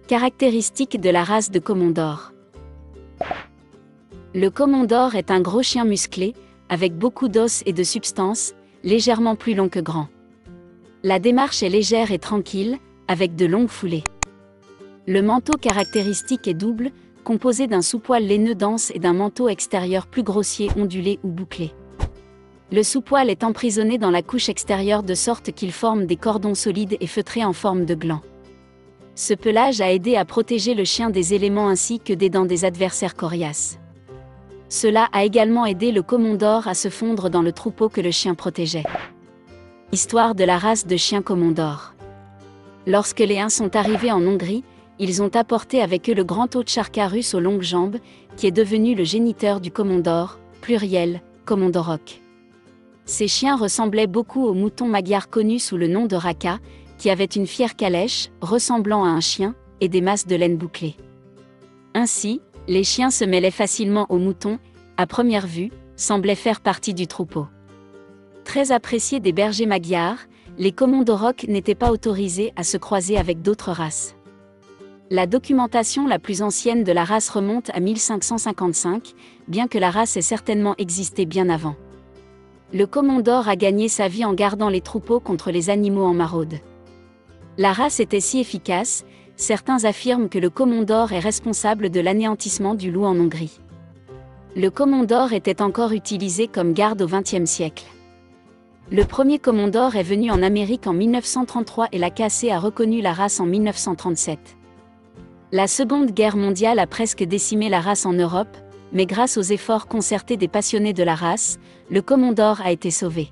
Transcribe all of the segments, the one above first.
Caractéristiques de la race de Komondor. Le Komondor est un gros chien musclé, avec beaucoup d'os et de substance, légèrement plus long que grand. La démarche est légère et tranquille, avec de longues foulées. Le manteau caractéristique est double, composé d'un sous-poil laineux dense et d'un manteau extérieur plus grossier ondulé ou bouclé. Le sous-poil est emprisonné dans la couche extérieure de sorte qu'il forme des cordons solides et feutrés en forme de glands. Ce pelage a aidé à protéger le chien des éléments ainsi que des dents des adversaires coriaces. Cela a également aidé le Komondor à se fondre dans le troupeau que le chien protégeait. Histoire de la race de chien Komondor. Lorsque les Huns sont arrivés en Hongrie, ils ont apporté avec eux le grand Ovtcharka russe aux longues jambes, qui est devenu le géniteur du Komondor, pluriel, Komondorok. Ces chiens ressemblaient beaucoup aux moutons magyars connus sous le nom de Raka, qui avaient une fière calèche, ressemblant à un chien, et des masses de laine bouclées. Ainsi, les chiens se mêlaient facilement aux moutons, à première vue, semblaient faire partie du troupeau. Très appréciés des bergers magyars, les Komondorok n'étaient pas autorisés à se croiser avec d'autres races. La documentation la plus ancienne de la race remonte à 1555, bien que la race ait certainement existé bien avant. Le Komondor a gagné sa vie en gardant les troupeaux contre les animaux en maraude. La race était si efficace, certains affirment que le Komondor est responsable de l'anéantissement du loup en Hongrie. Le Komondor était encore utilisé comme garde au XXe siècle. Le premier Komondor est venu en Amérique en 1933 et la KC a reconnu la race en 1937. La Seconde Guerre mondiale a presque décimé la race en Europe, mais grâce aux efforts concertés des passionnés de la race, le Komondor a été sauvé.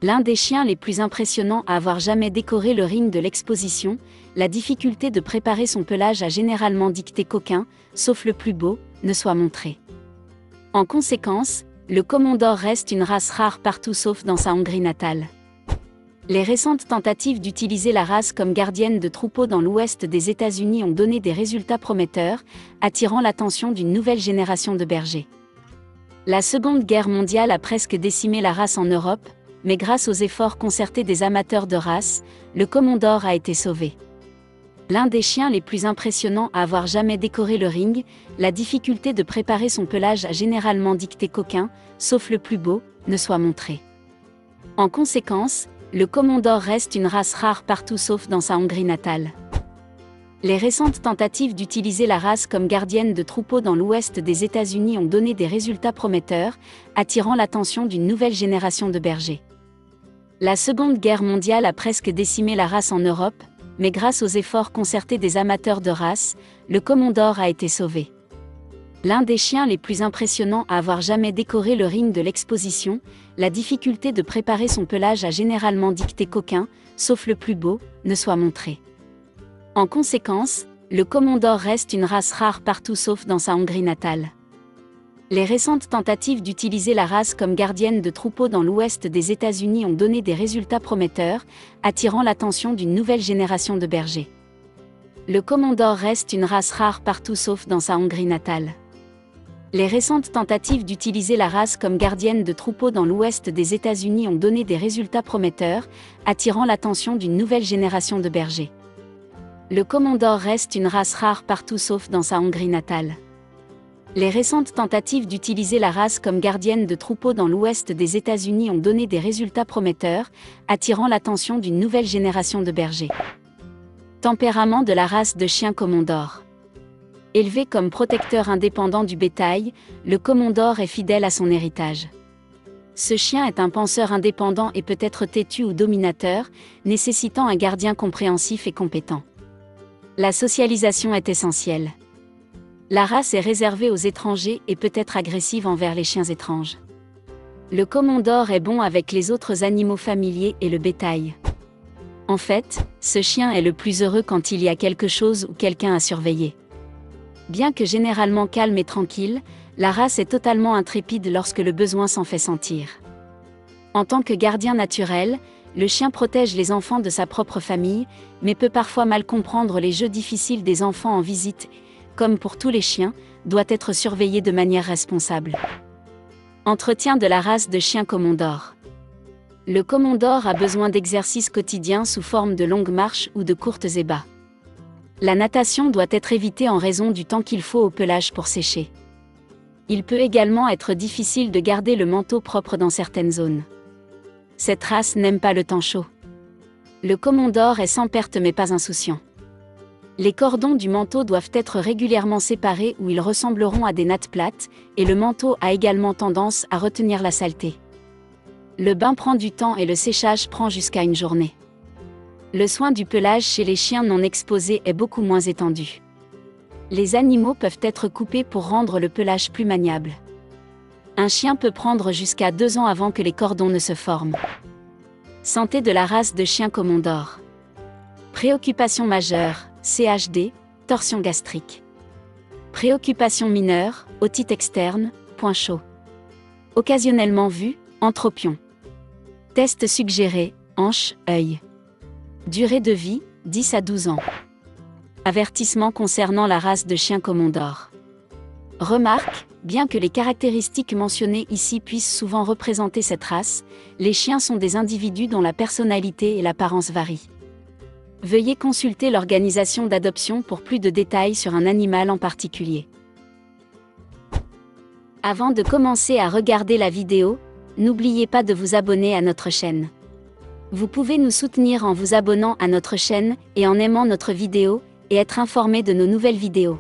L'un des chiens les plus impressionnants à avoir jamais décoré le ring de l'exposition, la difficulté de préparer son pelage a généralement dicté qu'aucun, sauf le plus beau, ne soit montré. En conséquence, le Komondor reste une race rare partout sauf dans sa Hongrie natale. Les récentes tentatives d'utiliser la race comme gardienne de troupeaux dans l'ouest des États-Unis ont donné des résultats prometteurs, attirant l'attention d'une nouvelle génération de bergers. La Seconde Guerre mondiale a presque décimé la race en Europe, mais grâce aux efforts concertés des amateurs de race, le Komondor a été sauvé. L'un des chiens les plus impressionnants à avoir jamais décoré le ring, la difficulté de préparer son pelage a généralement dicté qu'aucun, sauf le plus beau, ne soit montré. En conséquence, le Komondor reste une race rare partout sauf dans sa Hongrie natale. Les récentes tentatives d'utiliser la race comme gardienne de troupeaux dans l'ouest des États-Unis ont donné des résultats prometteurs, attirant l'attention d'une nouvelle génération de bergers. La Seconde Guerre mondiale a presque décimé la race en Europe, mais grâce aux efforts concertés des amateurs de race, le Komondor a été sauvé. L'un des chiens les plus impressionnants à avoir jamais décoré le ring de l'exposition, la difficulté de préparer son pelage a généralement dicté qu'aucun, sauf le plus beau, ne soit montré. En conséquence, le Komondor reste une race rare partout sauf dans sa Hongrie natale. Les récentes tentatives d'utiliser la race comme gardienne de troupeaux dans l'ouest des États-Unis ont donné des résultats prometteurs, attirant l'attention d'une nouvelle génération de bergers. Le Komondor reste une race rare partout sauf dans sa Hongrie natale. Les récentes tentatives d'utiliser la race comme gardienne de troupeaux dans l'ouest des États-Unis ont donné des résultats prometteurs, attirant l'attention d'une nouvelle génération de bergers. Le Komondor reste une race rare partout sauf dans sa Hongrie natale. Les récentes tentatives d'utiliser la race comme gardienne de troupeaux dans l'ouest des États-Unis ont donné des résultats prometteurs, attirant l'attention d'une nouvelle génération de bergers. Tempérament de la race de chien Komondor. Élevé comme protecteur indépendant du bétail, le Komondor est fidèle à son héritage. Ce chien est un penseur indépendant et peut être têtu ou dominateur, nécessitant un gardien compréhensif et compétent. La socialisation est essentielle. La race est réservée aux étrangers et peut être agressive envers les chiens étranges. Le Komondor est bon avec les autres animaux familiers et le bétail. En fait, ce chien est le plus heureux quand il y a quelque chose ou quelqu'un à surveiller. Bien que généralement calme et tranquille, la race est totalement intrépide lorsque le besoin s'en fait sentir. En tant que gardien naturel, le chien protège les enfants de sa propre famille, mais peut parfois mal comprendre les jeux difficiles des enfants en visite, comme pour tous les chiens, doit être surveillé de manière responsable. Entretien de la race de chien Komondor. Le Komondor a besoin d'exercices quotidiens sous forme de longues marches ou de courtes ébats. La natation doit être évitée en raison du temps qu'il faut au pelage pour sécher. Il peut également être difficile de garder le manteau propre dans certaines zones. Cette race n'aime pas le temps chaud. Le Komondor est sans perte mais pas insouciant. Les cordons du manteau doivent être régulièrement séparés ou ils ressembleront à des nattes plates, et le manteau a également tendance à retenir la saleté. Le bain prend du temps et le séchage prend jusqu'à une journée. Le soin du pelage chez les chiens non exposés est beaucoup moins étendu. Les animaux peuvent être coupés pour rendre le pelage plus maniable. Un chien peut prendre jusqu'à 2 ans avant que les cordons ne se forment. Santé de la race de chien Komondor. Préoccupation majeure, CHD, torsion gastrique. Préoccupation mineure, otite externe, point chaud. Occasionnellement vu, entropion. Test suggéré, hanche, œil. Durée de vie, 10 à 12 ans. Avertissement concernant la race de chien Komondor. Remarque, bien que les caractéristiques mentionnées ici puissent souvent représenter cette race, les chiens sont des individus dont la personnalité et l'apparence varient. Veuillez consulter l'organisation d'adoption pour plus de détails sur un animal en particulier. Avant de commencer à regarder la vidéo, n'oubliez pas de vous abonner à notre chaîne. Vous pouvez nous soutenir en vous abonnant à notre chaîne et en aimant notre vidéo, et être informé de nos nouvelles vidéos.